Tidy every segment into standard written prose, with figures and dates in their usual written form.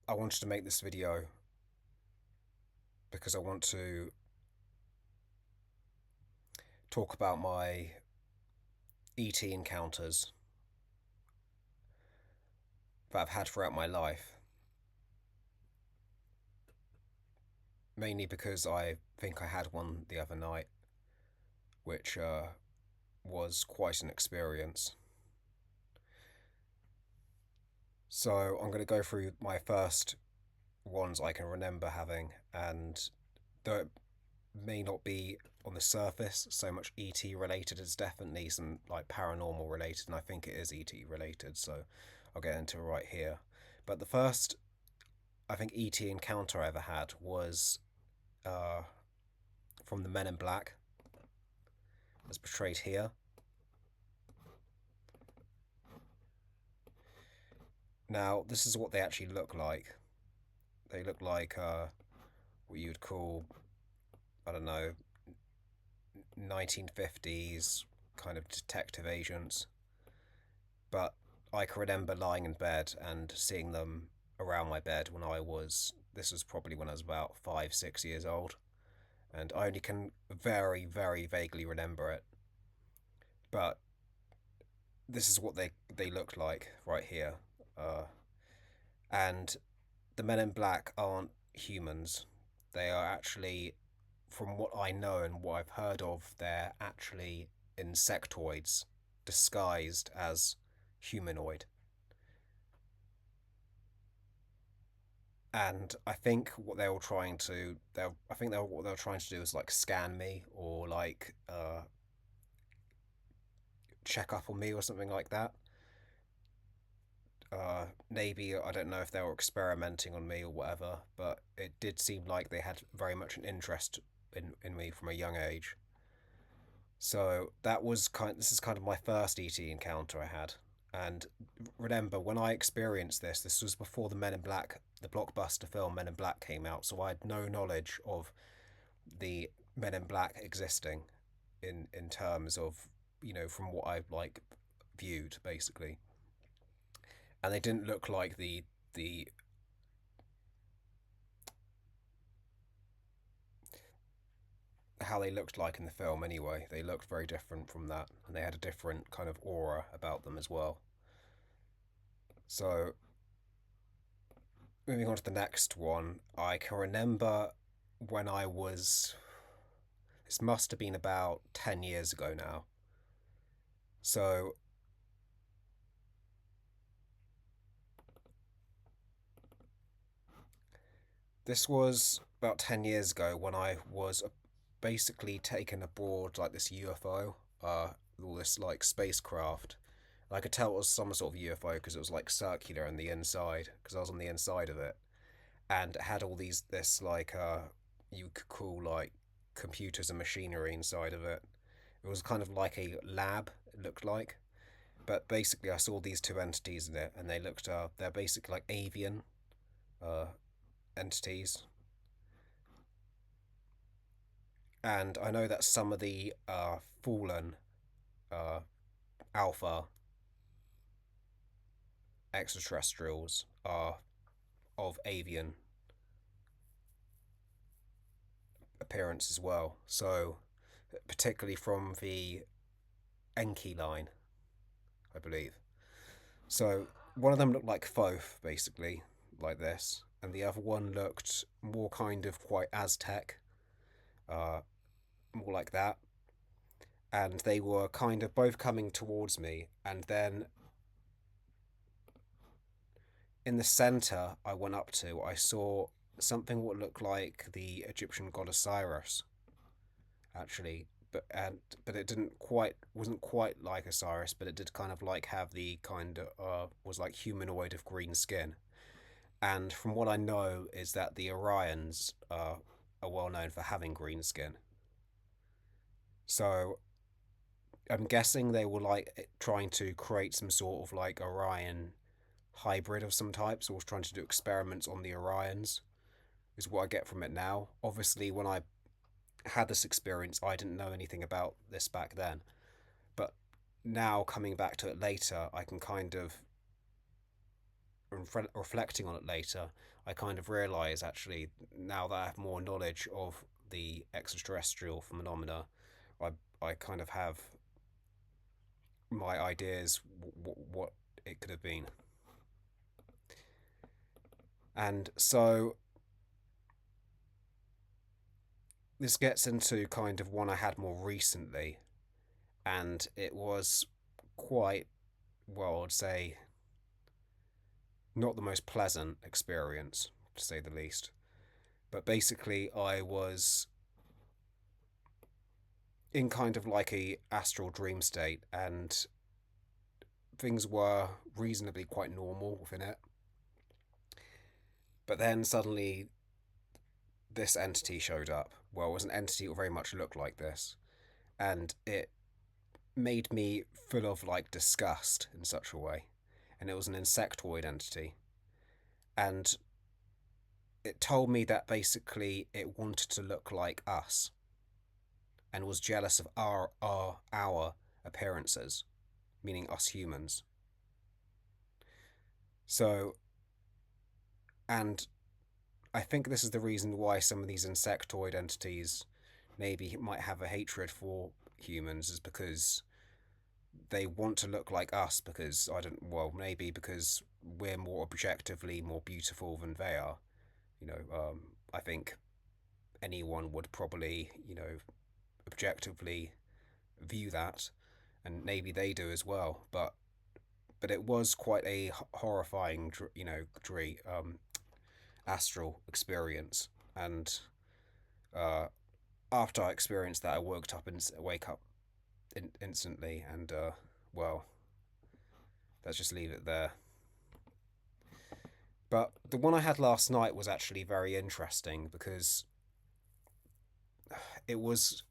I wanted to make this video because I want to talk about my ET encounters that I've had throughout my life. Mainly because I think I had one the other night, which was quite an experience. So I'm going to go through my first ones I can remember having, and though it may not be on the surface so much ET related, it's definitely some like paranormal related, and I think it is ET related, so I'll get into it right here. But the first, I think, ET encounter I ever had was uh, from the Men in Black, as portrayed here. Now, this is what they actually look like. They look like what you'd call, I don't know, 1950s kind of detective agents. But I can remember lying in bed and seeing them around my bed when this was probably when I was about 5, 6 years old. And I only can very, very vaguely remember it. But this is what they looked like right here. Uh, and the Men in Black aren't humans. They are actually, from what I know and what I've heard of, they're actually insectoids disguised as humanoid. And I think what they were trying to, I think what they were trying to do is like scan me or like check up on me or something like that. Maybe I don't know if they were experimenting on me or whatever, but it did seem like they had very much an interest in me from a young age. So this is kind of my first ET encounter I had. And remember, when I experienced this was before the blockbuster film Men in Black came out, so I had no knowledge of the Men in Black existing in terms of, from what I've like viewed basically. And they didn't look like the how they looked like in the film anyway. They looked very different from that, and they had a different kind of aura about them as well. So moving on to the next one, I can remember when I was, this must have been about 10 years ago now. So this was about 10 years ago when I was basically taken aboard like this UFO, all this like spacecraft. I could tell it was some sort of UFO because it was like circular on the inside, because I was on the inside of it, and it had all this like you could call like computers and machinery inside of it. It was kind of like a lab, it looked like. But basically, I saw these two entities in it, and they're basically like avian uh, entities. And I know that some of the fallen uh, alpha extraterrestrials are of avian appearance as well. So, particularly from the Enki line, I believe. So, one of them looked like Thoth, basically, like this, and the other one looked more kind of quite Aztec, uh, more like that. And they were kind of both coming towards me, and then in the center I went up to, I saw something what looked like the Egyptian god Osiris, actually. But it didn't quite wasn't quite like Osiris, but it did kind of like have the kind of was like humanoid of green skin. And from what I know is that the Orions are well known for having green skin. So I'm guessing they were like trying to create some sort of like Orion hybrid of some type, so I was trying to do experiments on the Orions, is what I get from it now. Obviously, when I had this experience, I didn't know anything about this back then. But now, coming back to it later, I can kind of reflecting on it later, I kind of realise actually, now that I have more knowledge of the extraterrestrial phenomena, I I kind of have my ideas what it could have been. And so this gets into kind of one I had more recently, and it was quite, well, I'd say, not the most pleasant experience, to say the least. But basically, I was in kind of like a astral dream state, and things were reasonably quite normal within it. But then suddenly, this entity showed up. Well, it was an entity that very much looked like this, and it made me full of like disgust in such a way. And it was an insectoid entity, and it told me that basically it wanted to look like us and was jealous of our appearances, meaning us humans. So, and I think this is the reason why some of these insectoid entities maybe might have a hatred for humans, is because they want to look like us, because I don't, well, maybe because we're more objectively more beautiful than they are. I think anyone would probably, objectively view that, and maybe they do as well. But it was quite a horrifying, astral experience. And uh, after I experienced that, I woke up and wake up instantly, and well, let's just leave it there. But the one I had last night was actually very interesting because it was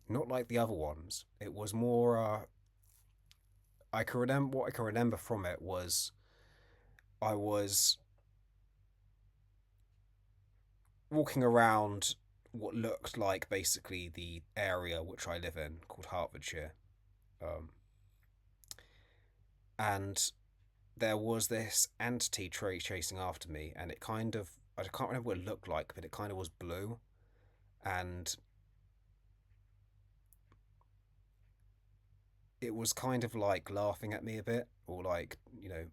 not like the other ones. It was more. I can remember what I can remember from it was I was walking around what looked like basically the area which I live in, called Hertfordshire, um, and there was this entity tree chasing after me, and it kind of, I can't remember what it looked like, but it kind of was blue, and it was kind of like laughing at me a bit, or like,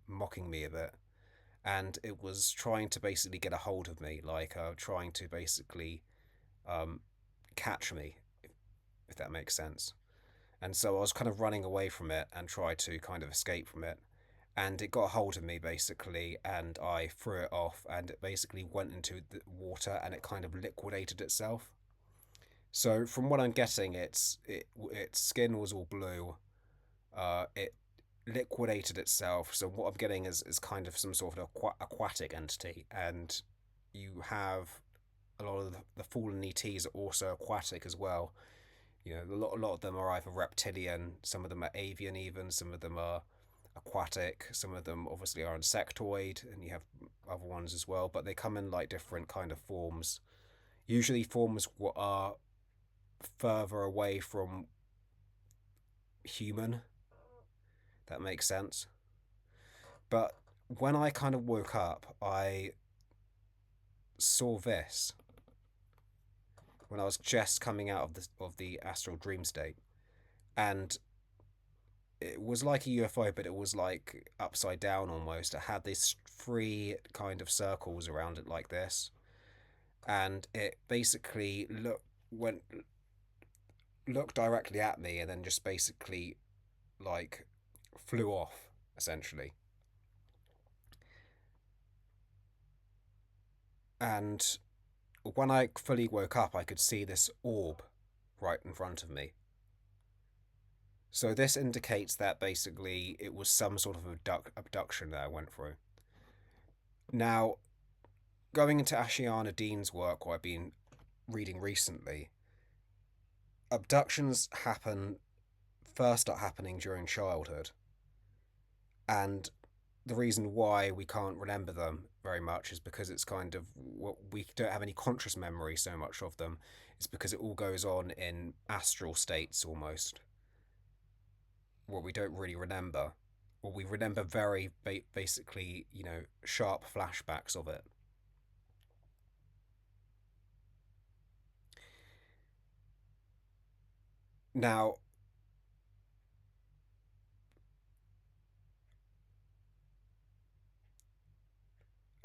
mocking me a bit, and it was trying to basically get a hold of me, like trying to basically um, catch me, if that makes sense. And so I was kind of running away from it and tried to kind of escape from it. And it got a hold of me basically, and I threw it off, and it basically went into the water and it kind of liquidated itself. So from what I'm getting, its skin was all blue. It liquidated itself. So what I'm getting is kind of some sort of aquatic entity, and you have a lot of the fallen ETs are also aquatic as well. A lot of them are either reptilian, some of them are avian, even some of them are aquatic, some of them obviously are insectoid, and you have other ones as well. But they come in like different kind of forms. Usually, forms what are further away from human. That makes sense. But when I kind of woke up, I saw this when I was just coming out of the astral dream state, and it was like a UFO, but it was like upside down almost. It had these three kind of circles around it like this, and it basically looked directly at me, and then just basically like flew off essentially. And when I fully woke up, I could see this orb right in front of me. So this indicates that basically it was some sort of abduction that I went through. Now, going into Ashiana Dean's work, what I've been reading recently, abductions first start happening during childhood, and the reason why we can't remember them very much is because it's kind of what we don't have any conscious memory so much of them. It's because it all goes on in astral states almost, what we don't really remember. or we remember very basically, sharp flashbacks of it. Now,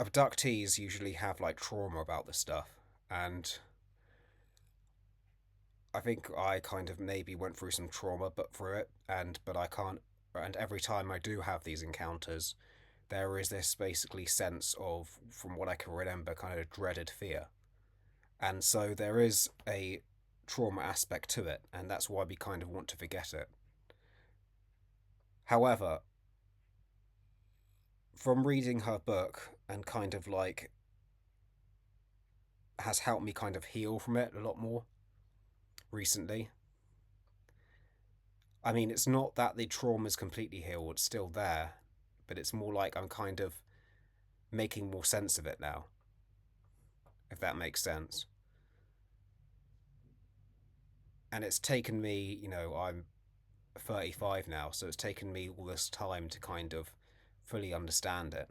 abductees usually have like trauma about this stuff, and I think I kind of maybe went through some trauma, but through it, but I can't. And every time I do have these encounters, there is this basically sense of, from what I can remember, kind of dreaded fear, and so there is a trauma aspect to it, and that's why we kind of want to forget it. However, from reading her book and kind of like has helped me kind of heal from it a lot more recently. I mean, it's not that the trauma is completely healed, it's still there, but it's more like I'm kind of making more sense of it now, if that makes sense. And it's taken me, I'm 35 now, so it's taken me all this time to kind of fully understand it.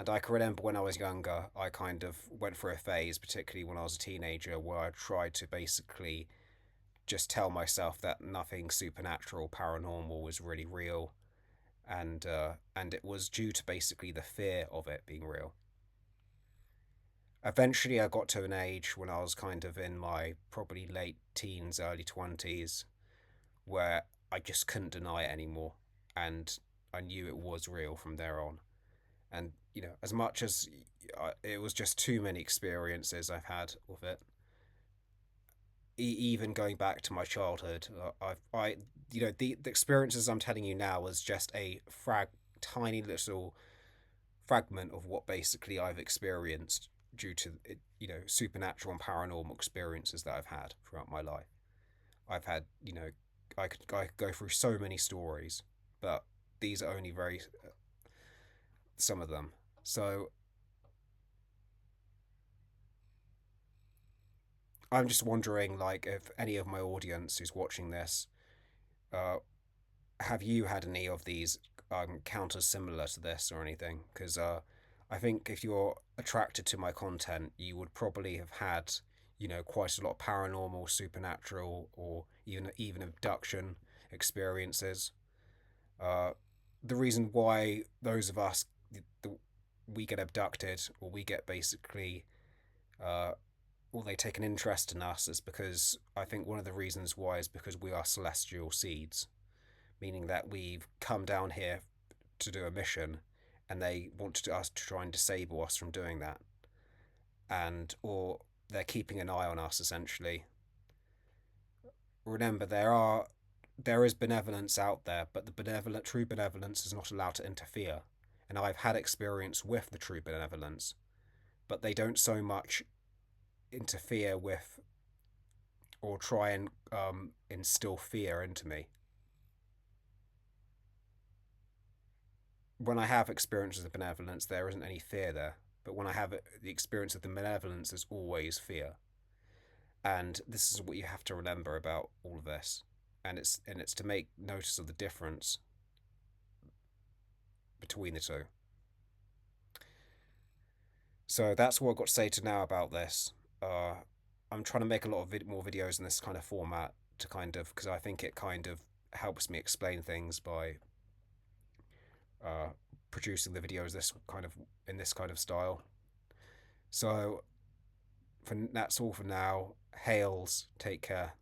And I can remember when I was younger, I kind of went through a phase, particularly when I was a teenager, where I tried to basically just tell myself that nothing supernatural, paranormal was really real, and it was due to basically the fear of it being real. Eventually, I got to an age when I was kind of in my probably late teens, early 20s, where I just couldn't deny it anymore, and I knew it was real from there on. And as much as it was just too many experiences I've had with it, even going back to my childhood, the experiences I'm telling you now was just a tiny little fragment of what basically I've experienced due to supernatural and paranormal experiences that I've had throughout my life. I've had I could go through so many stories, but these are only very some of them. So I'm just wondering, like, if any of my audience who's watching this, uh, have you had any of these encounters similar to this or anything? Because I think if you're attracted to my content, you would probably have had, quite a lot of paranormal, supernatural, or even abduction experiences. Uh, the reason why those of us the, we get abducted or we get basically uh, or they take an interest in us is because I think one of the reasons why is because we are celestial seeds, meaning that we've come down here to do a mission, and they want us to try and disable us from doing that, and or they're keeping an eye on us essentially. Remember, there is benevolence out there, but the true benevolence is not allowed to interfere. And I've had experience with the true benevolence, but they don't so much interfere with or try and instill fear into me. When I have experiences of benevolence, there isn't any fear there. But when I have the experience of the benevolence, there's always fear. And this is what you have to remember about all of this. And it's to make notice of the difference between the two. So that's what I've got to say to now about this. Uh, I'm trying to make a lot of more videos in this kind of format to kind of because I think it kind of helps me explain things by uh, producing the videos this kind of in this kind of style. So that's all for now. Hails, take care.